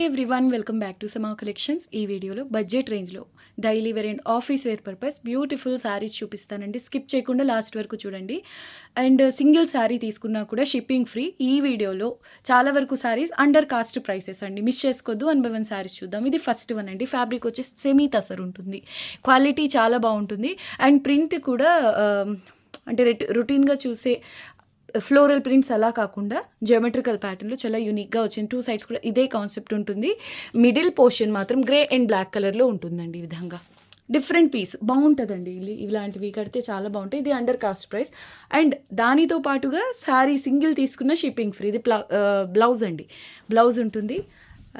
Everyone welcome back to Sama collections. ఈ వీడియోలో budget రేంజ్లో daily wear and office wear purpose beautiful sarees చూపిస్తానండి. Skip చేయకుండా లాస్ట్ వరకు చూడండి. అండ్ సింగిల్ శారీ తీసుకున్నా కూడా షిప్పింగ్ ఫ్రీ. ఈ వీడియోలో చాలా వరకు శారీస్ అండర్ కాస్ట్ ప్రైసెస్ అండి, మిస్ చేసుకోవద్దు. 1 by 1 శారీస్ చూద్దాం. ఇది ఫస్ట్ వన్ అండి. ఫ్యాబ్రిక్ వచ్చేసి సెమీ తసర్ ఉంటుంది, క్వాలిటీ చాలా బాగుంటుంది. అండ్ ప్రింట్ కూడా అంటే రొటీన్గా చూసే ఫ్లోరల్ ప్రింట్స్ అలా కాకుండా జియోమెట్రికల్ ప్యాటర్న్లో చాలా యూనిక్గా వచ్చింది. 2 సైడ్స్ కూడా ఇదే కాన్సెప్ట్ ఉంటుంది. మిడిల్ పోర్షన్ మాత్రం గ్రే అండ్ బ్లాక్ కలర్లో ఉంటుందండి. ఈ విధంగా డిఫరెంట్ పీస్ బాగుంటుందండి. ఇలాంటివి కడితే చాలా బాగుంటాయి. ఇది అండర్ కాస్ట్ ప్రైస్. అండ్ దానితో పాటుగా శారీ సింగిల్ తీసుకున్న షిప్పింగ్ ఫ్రీ. ఇది బ్లౌజ్ అండి, బ్లౌజ్ ఉంటుంది.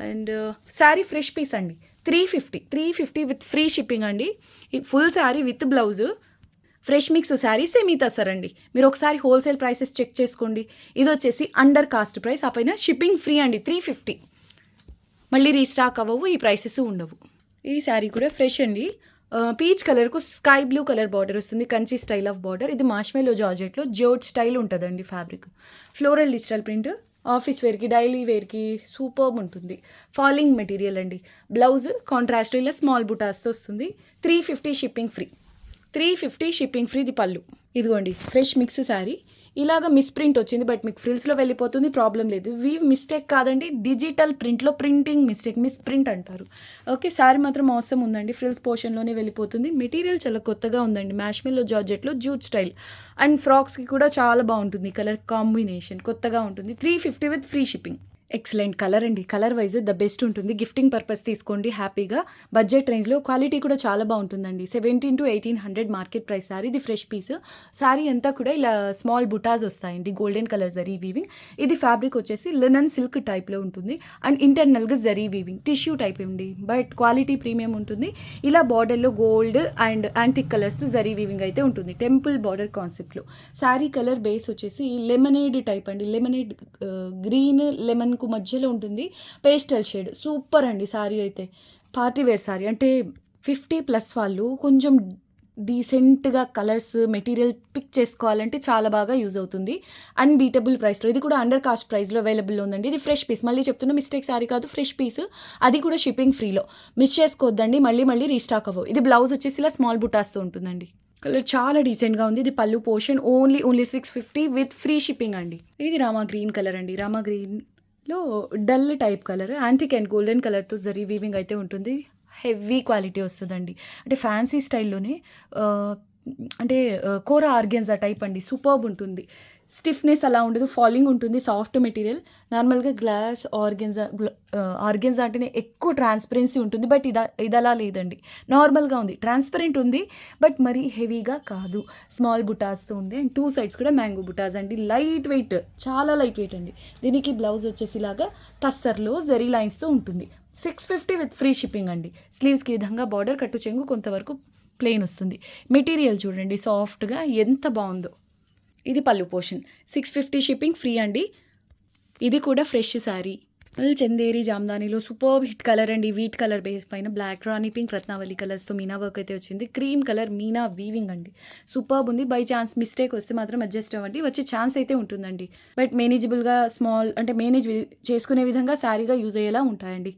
అండ్ శారీ ఫ్రెష్ పీస్ అండి. 350 విత్ ఫ్రీ షిప్పింగ్ అండి. Full sari with blouse, fresh mix sari semi tussar అండి. మీరు ఒకసారి హోల్సేల్ ప్రైసెస్ చెక్ చేసుకోండి. ఇది వచ్చేసి అండర్ కాస్ట్ ప్రైస్, ఆ పైన షిప్పింగ్ ఫ్రీ అండి. 350. మళ్ళీ రీస్టాక్ అవ్వవు, ఈ ప్రైసెస్ ఉండవు. ఈ శారీ కూడా ఫ్రెష్ అండి. పీచ్ కలర్కు స్కై బ్లూ కలర్ బార్డర్ వస్తుంది, కంచి స్టైల్ ఆఫ్ బార్డర్. ఇది మార్ష్మెలో జార్జెట్లో జోట్ స్టైల్ ఉంటుందండి. Fabric floral digital print. Office వేర్కి, డైలీ వేర్కి సూపర్బ్ ఉంటుంది. ఫాలింగ్ మెటీరియల్ అండి. బ్లౌజ్ కాంట్రాస్ట్ ఇలా స్మాల్ బుటాస్తో వస్తుంది. 350 షిప్పింగ్ ఫ్రీ. 350 shipping free. ఇది పళ్ళు. ఇదిగోండి ఫ్రెష్ మిక్స్ శారీ. ఇలాగ మిస్ ప్రింట్ వచ్చింది, బట్ మీకు ఫ్రిల్స్లో వెళ్ళిపోతుంది, ప్రాబ్లం లేదు. వీవ్ మిస్టేక్ కాదండి, డిజిటల్ ప్రింట్లో ప్రింటింగ్ మిస్టేక్, మిస్ ప్రింట్ అంటారు. ఓకే, శారీ మాత్రం అవసరం ఉందండి, ఫ్రిల్స్ పోర్షన్లోనే వెళ్ళిపోతుంది. మెటీరియల్ చాలా కొత్తగా ఉందండి, మ్యాష్మెల్లో జార్జెట్లో జూట్ స్టైల్. అండ్ ఫ్రాక్స్కి కూడా చాలా బాగుంటుంది. కలర్ కాంబినేషన్ కొత్తగా ఉంటుంది. 350 with free shipping. Excellent colour అండి. కలర్ వైజ్ ద బెస్ట్ ఉంటుంది. గిఫ్టింగ్ పర్పస్ తీసుకోండి హ్యాపీగా. బడ్జెట్ రేంజ్లో క్వాలిటీ కూడా చాలా బాగుంటుందండి. 1700 to 1800 మార్కెట్ ప్రైస్ శారీ. ఇది ఫ్రెష్ పీస్. శారీ అంతా కూడా ఇలా స్మాల్ బుటాస్ వస్తాయండి, గోల్డెన్ కలర్ జరీ వీవింగ్. ఇది ఫ్యాబ్రిక్ వచ్చేసి లినన్ సిల్క్ టైప్లో ఉంటుంది. అండ్ ఇంటర్నల్గా జరీ వీవింగ్, టిష్యూ టైప్ అండి, బట్ క్వాలిటీ ప్రీమియం ఉంటుంది. ఇలా బార్డర్లో గోల్డ్ అండ్ యాంటిక్ కలర్స్తో జరీ వీవింగ్ అయితే ఉంటుంది, టెంపుల్ బార్డర్ కాన్సెప్ట్లో. శారీ కలర్ బేస్ వచ్చేసి లెమనేడ్ టైప్ అండి. లెమనేడ్ గ్రీన్ లెమన్ మధ్యలో ఉంటుంది, పేస్టల్ షేడ్. సూపర్ అండి శారీ అయితే. పార్టీ వేర్ శారీ అంటే 50+ వాళ్ళు కొంచెం డీసెంట్గా కలర్స్ మెటీరియల్ పిక్ చేసుకోవాలంటే చాలా బాగా యూజ్ అవుతుంది. అన్బీటబుల్ ప్రైస్లో. ఇది కూడా అండర్ కాస్ట్ ప్రైస్లో అవైలబుల్లో ఉందండి. ఇది ఫ్రెష్ పీస్. మళ్ళీ చెప్తున్నా, మిస్టేక్ శారీ కాదు, ఫ్రెష్ పీస్. అది కూడా షిప్పింగ్ ఫ్రీలో. మిస్ చేసుకోవద్దండి, మళ్ళీ రీస్టాక్ అవ్వవు. ఇది బ్లౌజ్ వచ్చేసి ఇలా స్మాల్ బుటాస్తో ఉంటుందండి. కలర్ చాలా డీసెంట్గా ఉంది. ఇది పళ్ళు portion. Only 650 with free shipping అండి. ఇది రామా గ్రీన్ కలర్ అండి. రామా గ్రీన్లో dull type colour, antique and golden కలర్తో జరీ వీవింగ్ అయితే ఉంటుంది. హెవీ క్వాలిటీ వస్తుందండి. అంటే ఫ్యాన్సీ స్టైల్లోనే, అంటే కోరా ఆర్గెన్జా టైప్ అండి. సూపర్బ్ ఉంటుంది. స్టిఫ్నెస్ అలా ఉండదు, ఫాలింగ్ ఉంటుంది, సాఫ్ట్ మెటీరియల్. నార్మల్గా గ్లాస్ ఆర్గెన్జా అంటేనే ఎక్కువ ట్రాన్స్పరెన్సీ ఉంటుంది, బట్ ఇది అలా లేదండి. నార్మల్గా ఉంది, ట్రాన్స్పరెంట్ ఉంది, బట్ మరీ హెవీగా కాదు. స్మాల్ బుటాస్తో ఉంది. అండ్ 2 సైడ్స్ కూడా మ్యాంగో బుటాస్ అండి. లైట్ వెయిట్, చాలా లైట్ వెయిట్ అండి. దీనికి బ్లౌజ్ వచ్చేసి ఇలాగా టస్సర్లో జరీ లైన్స్తో ఉంటుంది. 650 విత్ ఫ్రీ షిప్పింగ్ అండి. స్లీవ్స్కి విధంగా బార్డర్, కట్టు చెంగు కొంతవరకు ప్లెయిన్ వస్తుంది. మెటీరియల్ చూడండి సాఫ్ట్గా ఎంత బాగుందో. ఇది పళ్ళు పోర్షన్. 650 షిప్పింగ్ ఫ్రీ అండి. ఇది కూడా ఫ్రెష్ శారీ. చందేరి జామ్దానిలో సూపర్ హిట్ కలర్ అండి. వీట్ కలర్ బేస్ పైన బ్లాక్, రాణి పింక్, రత్నావళి కలర్స్తో మీనా వర్క్ అయితే వచ్చింది. క్రీమ్ కలర్ మీనా వీవింగ్ అండి. సూపర్బ్ ఉంది. బై ఛాన్స్ మిస్టేక్ వస్తే మాత్రం అడ్జస్ట్ అవ్వండి, వచ్చే ఛాన్స్ అయితే ఉంటుందండి. బట్ మేనేజబుల్గా స్మాల్ అంటే మేనేజ్ చేసుకునే విధంగా శారీగా యూజ్ అయ్యేలా ఉంటాయండి.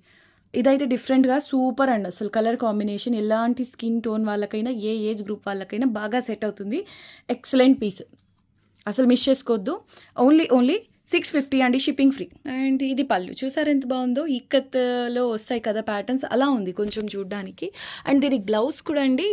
ఇదైతే డిఫరెంట్గా సూపర్ అండి. అసలు కలర్ కాంబినేషన్ ఎలాంటి స్కిన్ టోన్ వాళ్ళకైనా, ఏ ఏజ్ గ్రూప్ వాళ్ళకైనా బాగా సెట్ అవుతుంది. ఎక్సలెంట్ పీస్, అసలు మిస్ చేసుకోవద్దు. ఓన్లీ 650 అండి, షిప్పింగ్ ఫ్రీ. అండ్ ఇది పళ్ళు. చూసారు ఎంత బాగుందో. ఇక్కత్లో వస్తాయి కదా ప్యాటర్న్స్, అలా ఉంది కొంచెం చూడడానికి. అండ్ దీనికి బ్లౌజ్ కూడా అండి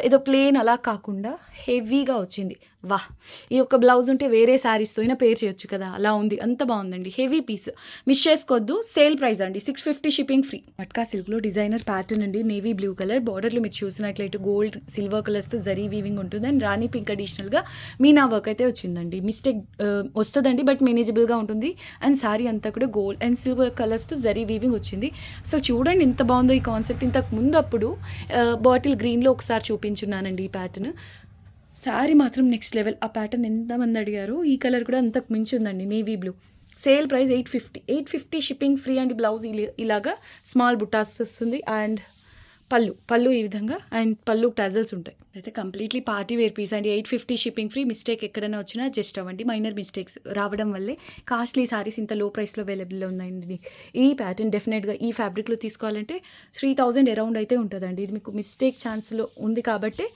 ఏదో ప్లెయిన్ అలా కాకుండా హెవీగా వచ్చింది. వాహ్, ఈ యొక్క బ్లౌజ్ ఉంటే వేరే శారీస్తో అయినా పేర్ చేయొచ్చు కదా, అలా ఉంది. అంత బాగుందండి. హెవీ పీస్, మిస్ చేసుకోవద్దు. సేల్ ప్రైస్ అండి, 650 షిప్పింగ్ ఫ్రీ. మట్కా సిల్క్లో డిజైనర్ ప్యాటర్న్ అండి. నేవీ బ్లూ కలర్ బార్డర్లో మీరు చూసినట్లయితే గోల్డ్ సిల్వర్ కలర్స్తో జరీ వీవింగ్ ఉంటుంది. అండ్ రాణి పింక్ అడిషనల్గా మీనా వర్క్ అయితే వచ్చిందండి. మిస్టేక్ వస్తుందండి, బట్ మేనేజబుల్గా ఉంటుంది. అండ్ శారీ అంతా కూడా గోల్డ్ అండ్ సిల్వర్ కలర్స్తో జరీ వీవింగ్ వచ్చింది. అసలు చూడండి ఎంత బాగుందో ఈ కాన్సెప్ట్. ఇంతకు ముందు అప్పుడు బాటిల్ గ్రీన్లో ఒకసారి చూపించున్నానండి ఈ ప్యాటర్న్. శారీ మాత్రం నెక్స్ట్ లెవెల్. ఆ ప్యాటర్న్ ఎంతమంది అడిగారు. ఈ కలర్ కూడా అంతకు మించి ఉందండి, navy blue. Sale price 850 shipping free and blouse ఇలాగా స్మాల్ బుట్టాస్ వస్తుంది. అండ్ పళ్ళు ఈ విధంగా అండ్ పళ్ళు టజల్స్ ఉంటాయి. అయితే కంప్లీట్లీ పార్టీ వేర్ పీస్ అండి. 850 షిప్పింగ్ ఫ్రీ. మిస్టేక్ ఎక్కడైనా వచ్చినా జస్ట్ అవ్వండి, మైనర్ మిస్టేక్స్ రావడం వల్లే కాస్ట్లీ సారీస్ ఇంత లో ప్రైస్లో అవైలబుల్లో ఉందండి. ఈ ప్యాటర్న్ డెఫినెట్గా ఈ ఫ్యాబ్రిక్లో తీసుకోవాలంటే 3000 అరౌండ్ అయితే ఉంటుందండి. ఇది మీకు మిస్టేక్ ఛాన్స్లో ఉంది కాబట్టి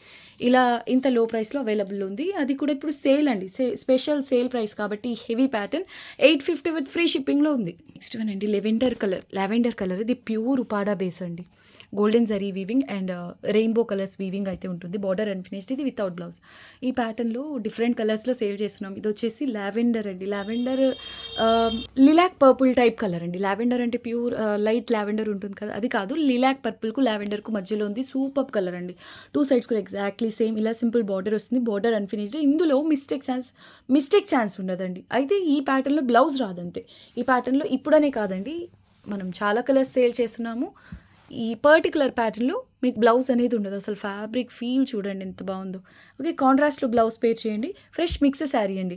ఇలా ఇంత లో ప్రైస్లో అవైలబుల్ ఉంది. అది కూడా ఇప్పుడు సేల్ అండి, స్పెషల్ సేల్ ప్రైస్ కాబట్టి హెవీ ప్యాటర్న్ 850 విత్ ఫ్రీ షిప్పింగ్లో ఉంది. నెక్స్ట్ వన్ అండి లావెండర్ కలర్. ఇది ప్యూర్ ఉపాడా బేస్ అండి. Golden zari weaving and rainbow colours weaving అయితే ఉంటుంది. బార్డర్ అన్ఫినిష్డ్, ఇది వితౌట్ బ్లౌజ్. ఈ ప్యాటర్న్లో డిఫరెంట్ కలర్స్లో సేల్ చేస్తున్నాం. ఇది వచ్చేసి లావెండర్ అండి. Lavender lilac purple type colour అండి. లావెండర్ అంటే ప్యూర్ లైట్ లావెండర్ ఉంటుంది కదా, అది కాదు. లిలాక్ పర్పుల్కు లావెండర్కు మధ్యలో ఉంది. సూపర్ కలర్ అండి. 2 సైడ్స్ కూడా ఎగ్జాక్ట్లీ సేమ్ ఇలా సింపుల్ బార్డర్ వస్తుంది. Border unfinished. ఇందులో మిస్టేక్ ఛాన్స్ ఉండదండి. అయితే ఈ ప్యాటర్న్లో బ్లౌజ్ రాదంతే. ఈ ప్యాటర్న్లో ఇప్పుడనే కాదండి, మనం చాలా కలర్స్ సేల్ చేస్తున్నాము. ఈ పర్టికులర్ ప్యాటర్న్లో మీకు బ్లౌజ్ అనేది ఉండదు. అసలు ఫ్యాబ్రిక్ ఫీల్ చూడండి ఎంత బాగుందో. ఓకే, కాంట్రాస్ట్లో బ్లౌజ్ పేర్ చేయండి. ఫ్రెష్ మిక్స్ శారీ అండి.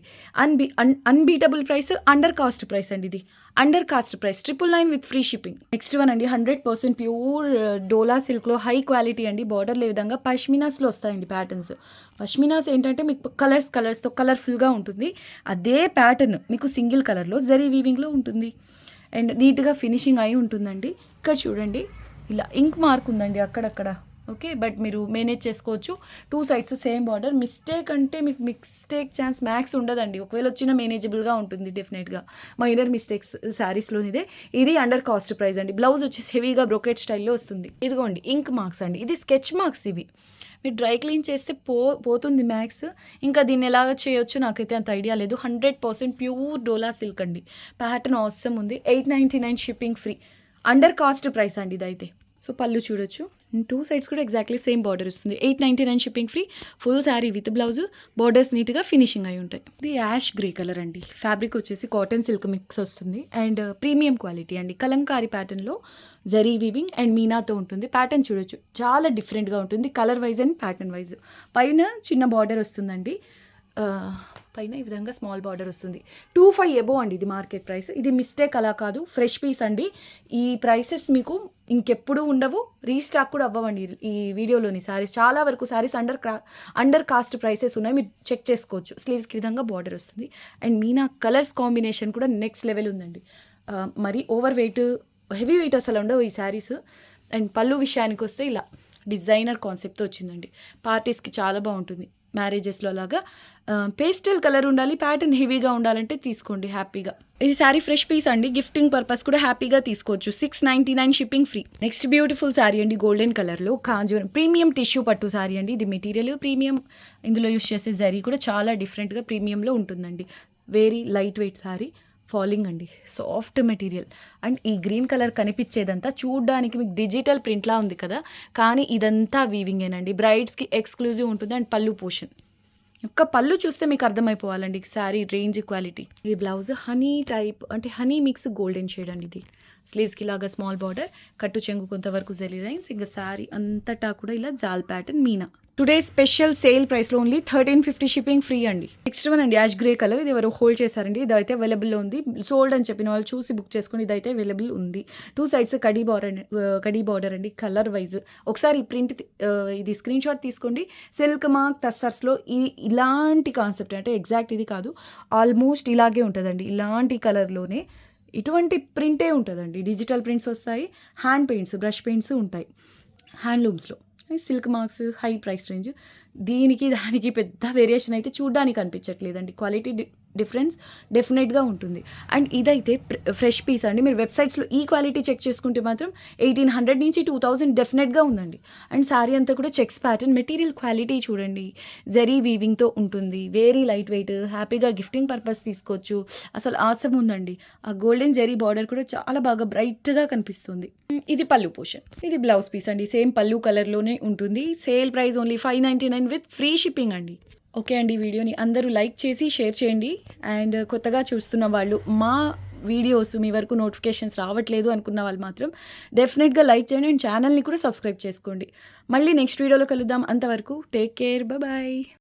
Unbeatable price, under cost price అండి. ఇది under cost price 999 with free shipping. Next one అండి, 100% ప్యూర్ డోలా సిల్క్లో హై క్వాలిటీ అండి. బార్డర్లు ఈ విధంగా పష్మినాస్లో వస్తాయండి ప్యాటర్న్స్. పష్మినాస్ ఏంటంటే మీకు కలర్స్తో కలర్ఫుల్గా ఉంటుంది. అదే ప్యాటర్న్ మీకు సింగిల్ కలర్లో జరీ వీవింగ్లో ఉంటుంది అండ్ నీట్గా ఫినిషింగ్ అయి ఉంటుందండి. ఇక్కడ చూడండి, ఇలా ఇంక్ మార్క్ ఉందండి అక్కడక్కడ. ఓకే, బట్ మీరు మేనేజ్ చేసుకోవచ్చు. 2 సైడ్స్ సేమ్ బార్డర్. మిస్టేక్ అంటే మీకు మిస్టేక్ ఛాన్స్ మ్యాక్స్ ఉండదండి. ఒకవేళ వచ్చినా మేనేజబుల్గా ఉంటుంది డెఫినెట్గా. మైనర్ మిస్టేక్స్ శారీస్లోనిదే. ఇది అండర్ కాస్ట్ ప్రైస్ అండి. బ్లౌజ్ వచ్చేసి హెవీగా బ్రోకెట్ స్టైల్లో వస్తుంది. ఇదిగోండి ఇంక్ మార్క్స్ అండి. ఇది స్కెచ్ మార్క్స్. ఇవి మీరు డ్రై క్లీన్ చేస్తే పోతుంది మ్యాక్స్. ఇంకా దీన్ని ఎలాగ చేయొచ్చు నాకైతే అంత ఐడియా లేదు. 100% ప్యూర్ డోలా సిల్క్ అండి. ప్యాటర్న్ అవసరం ఉంది. 899 shipping free. Under cost price అండి ఇదైతే. సో పళ్ళు చూడొచ్చు. 2 సైడ్స్ కూడా ఎగ్జాక్ట్లీ సేమ్ బార్డర్ వస్తుంది. 899 shipping free. Full sari with blouse. Borders నీట్గా ఫినిషింగ్ అయి ఉంటాయి. ఇది యాష్ గ్రే కలర్ అండి. ఫ్యాబ్రిక్ వచ్చేసి కాటన్ సిల్క్ మిక్స్ వస్తుంది అండ్ ప్రీమియం క్వాలిటీ అండి. కలంకారీ ప్యాటర్న్లో జరీ వీవింగ్ అండ్ మీనాతో ఉంటుంది. ప్యాటర్న్ చూడొచ్చు, చాలా డిఫరెంట్గా ఉంటుంది colour wise and pattern wise. పైన చిన్న బార్డర్ వస్తుందండి. పైన ఈ విధంగా స్మాల్ బార్డర్ వస్తుంది. 2500 అబోవ్ అండి ఇది మార్కెట్ ప్రైస్. ఇది మిస్టేక్ అలా కాదు, ఫ్రెష్ పీస్ అండి. ఈ ప్రైసెస్ మీకు ఇంకెప్పుడు ఉండవు, రీస్టాక్ కూడా అవ్వండి. ఈ వీడియోలోని శారీస్ చాలా వరకు శారీస్ అండర్ కాస్ట్ ప్రైసెస్ ఉన్నాయి, మీరు చెక్ చేసుకోవచ్చు. స్లీవ్స్కి విధంగా బార్డర్ వస్తుంది అండ్ మీనా కలర్స్ కాంబినేషన్ కూడా నెక్స్ట్ లెవెల్ ఉందండి. మరి ఓవర్ వెయిట్, హెవీ వెయిట్ అసలు ఉండవు ఈ శారీస్. అండ్ పళ్ళు విషయానికి వస్తే ఇలా డిజైనర్ కాన్సెప్ట్తో వచ్చిందండి. పార్టీస్కి చాలా బాగుంటుంది. మ్యారేజెస్లో అలాగా పేస్టల్ కలర్ ఉండాలి, ప్యాటర్న్ హెవీగా ఉండాలంటే తీసుకోండి హ్యాపీగా. ఇది శారీ ఫ్రెష్ పీస్ అండి. గిఫ్టింగ్ పర్పస్ కూడా హ్యాపీగా తీసుకోవచ్చు. 699 shipping free. Next beautiful sari అండి, గోల్డెన్ కలర్లో కాంజూరం ప్రీమియం టిష్యూ పట్టు శారీ అండి. ఇది మెటీరియల్ ప్రీమియం. ఇందులో యూస్ చేసే జరీ కూడా చాలా డిఫరెంట్గా ప్రీమియంలో ఉంటుందండి. Very light weight sari, falling అండి, సాఫ్ట్ మెటీరియల్. అండ్ ఈ గ్రీన్ కలర్ కనిపించేదంతా చూడ్డానికి మీకు డిజిటల్ ప్రింట్లా ఉంది కదా, కానీ ఇదంతా వీవింగేనండి. బ్రైడ్స్కి ఎక్స్క్లూజివ్ ఉంటుంది. అండ్ పళ్ళు పోర్షన్, ఒక్క పళ్ళు చూస్తే మీకు అర్థమైపోవాలండి శారీ రేంజ్ క్వాలిటీ. ఇది బ్లౌజ్ హనీ టైప్ అంటే హనీ మిక్స్ గోల్డెన్ షేడ్ అండి. ఇది స్లీవ్స్కి ఇలాగా స్మాల్ బార్డర్, కట్టు చెంగు కొంతవరకు జరీ లైన్స్, ఇంకా శారీ అంతటా కూడా ఇలా జాల్ ప్యాటర్న్ మీనా. టుడే స్పెషల్ సేల్ ప్రైస్లో ఓన్లీ 1350 షిప్పింగ్ ఫ్రీ అండి. నెక్స్ట్ వన్ అండి, యాష్ గ్రే కలర్. ఇది ఎవరు హోల్డ్ చేశారండి. ఇదైతే అవైలబుల్లో ఉంది. సోల్డ్ అని చెప్పిన వాళ్ళు చూసి బుక్ చేసుకుని ఇదైతే అవైలబుల్ ఉంది. 2 సైడ్స్ కడీ బార్డర్ అండి. కలర్ వైజ్ ఒకసారి ఈ ప్రింట్ ఇది స్క్రీన్ షాట్ తీసుకోండి. సిల్క్ మార్క్ టస్సర్స్లో ఇలాంటి కాన్సెప్ట్ అంటే ఎగ్జాక్ట్ ఇది కాదు, ఆల్మోస్ట్ ఇలాగే ఉంటుందండి. ఇలాంటి కలర్లోనే ఇటువంటి ప్రింటే ఉంటుందండి. డిజిటల్ ప్రింట్స్ వస్తాయి, హ్యాండ్ పెయింట్స్, బ్రష్ పెయింట్స్ ఉంటాయి హ్యాండ్లూమ్స్లో. Silk marks, high price range. దీనికి దానికి పెద్ద వేరియేషన్ అయితే చూడ్డానికి అనిపించట్లేదండి. క్వాలిటీ డిఫరెన్స్ డెఫినెట్గా ఉంటుంది. అండ్ ఇదైతే ఫ్రెష్ పీస్ అండి. మీరు వెబ్సైట్స్లో ఈ క్వాలిటీ చెక్ చేసుకుంటే మాత్రం 1800 నుంచి 2000 డెఫినెట్గా ఉందండి. అండ్ శారీ అంతా కూడా చెక్స్ ప్యాటర్న్. మెటీరియల్ క్వాలిటీ చూడండి, జరీ వీవింగ్తో ఉంటుంది. వెరీ లైట్ వెయిట్, హ్యాపీగా గిఫ్టింగ్ పర్పస్ తీసుకోవచ్చు. అసలు ఆసమ్ ఉందండి. ఆ గోల్డెన్ జరీ బార్డర్ కూడా చాలా బాగా బ్రైట్గా కనిపిస్తుంది. ఇది పళ్ళు పోర్షన్. ఇది బ్లౌజ్ పీస్ అండి. సేమ్ పళ్ళు కలర్లోనే ఉంటుంది. Sale price only 599 with free shipping అండి. ఓకే అండి, వీడియోని అందరూ లైక్ చేసి షేర్ చేయండి. అండ్ కొత్తగా చూస్తున్న వాళ్ళు, మా వీడియోస్ మీ వరకు నోటిఫికేషన్స్ రావట్లేదు అనుకున్న వాళ్ళు మాత్రం డెఫినెట్గా లైక్ చేయండి అండ్ ఛానల్ని కూడా సబ్స్క్రైబ్ చేసుకోండి. మళ్ళీ నెక్స్ట్ వీడియోలో కలుద్దాం. అంతవరకు టేక్ కేర్, బాయ్.